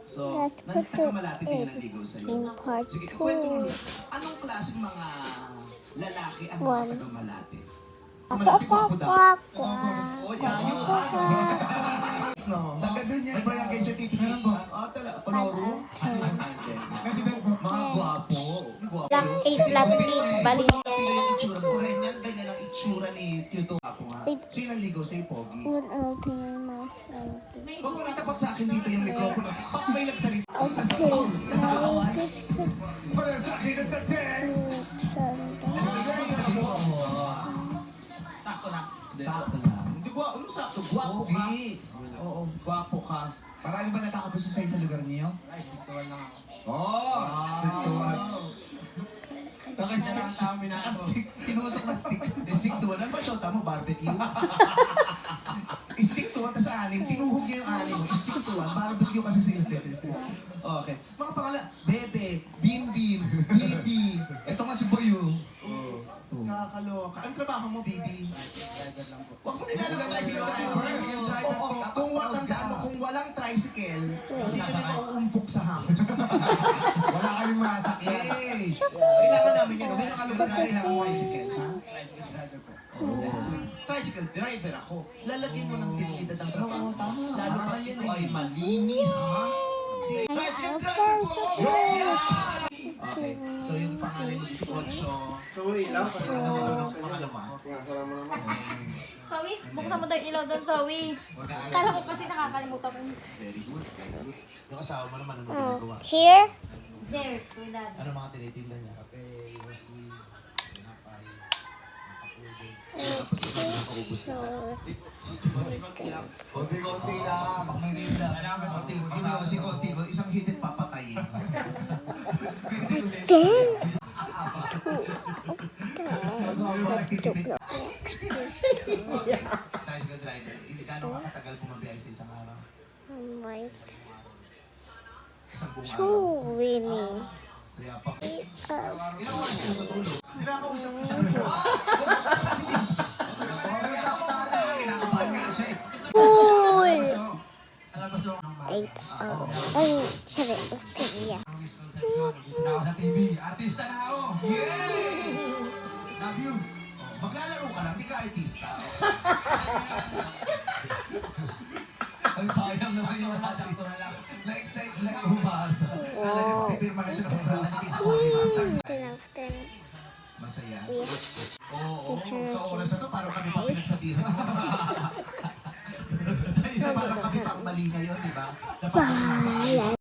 So, taga-Malate din yung nanligaw sa'yo. Sige, ikwento mo, anong klaseng mga lalaki ang mga taga-Malate? Malate ko ako daw. Oy, tayo. No. May barangay certificate ba? Talaga. Panoro? Mga gwapo. Black 8, Black 8, Balinya. Ganyan ang itsura ni Tito. Sino nanligaw sa'yo, Pogi? Huwag mo natapat sa akin dito yung mikropono. Baka may nagsalita. Para sa akin ang dating! Sakto lang. Sakto lang. Hindi ba? Ano sakto? Gwapo ka. Oo, gwapo ka. Marami ba nakakagusto sa'yo sa lugar niyo? Stiktuan lang ako. Oh! Stiktuan. Naka-stick. Tinusok na stick. Stiktuan. Ano ba shota mo? Barbecue? Stiktuan tas anim. Tinuhog niya yung anim mo. Stiktuan. Barbecue kasi sila. Okay. Mga pangalan. Bebe. Bim Bim. Bibi. Ito nga si Boyo. Kakaloka. Ang trabaho mo, Bibi? Driver lang po. Huwag mo nilalagay tricycle driver. Oo, kung walang tricycle, hindi ka na mauumpok sa humps. Wala kayong masakyan. Yes! Kailangan namin yan. May mga lugar na kailangan tricycle, ha? Tricycle driver po. Tricycle driver ako. Lalagyan mo ng dignidad ang trabaho. Lalo pa ito ay malinis. Tricycle driver po! Okay, so yung pangalan mo si Concho. Sorry lang. Pangalawa. Kawis, buksan mo daw yung ilaw doon, Zoe. Kala ko kasi nakakalimutan ko. Very good, very good. Yung asawa mo naman, ano ginagawa? Here? There, for that. Ano mga tinitinda niya? Kape, Wesley, Pinapay, Nakapulog. Tapos ito nakaubos na. Konti-konti lang. Pag may raid na. Konti, yun yung si konti. Isang hitit papatayin. Tricycle driver, gano'n ka katagal pumabiyahe sa isang araw? Isang buong araw? Kaya pa. Ilang oras ka natutulog? Kinakausap mo. Kinakabahan nga siya eh. Na ako sa TV. Artista na ako. Yay! Love you. Maglalaro ka lang, di ka artista. Ang sayang naman yung masakto na lang. Na-excite lang ako. Umasa. Kala niya mapipirma na siya ng kontrata ni Tito Pogi Master. Masaya. Oo, sa oras na to, parang kami pa pinagsabihan. Parang kami pang mali ngayon, di ba? Dapat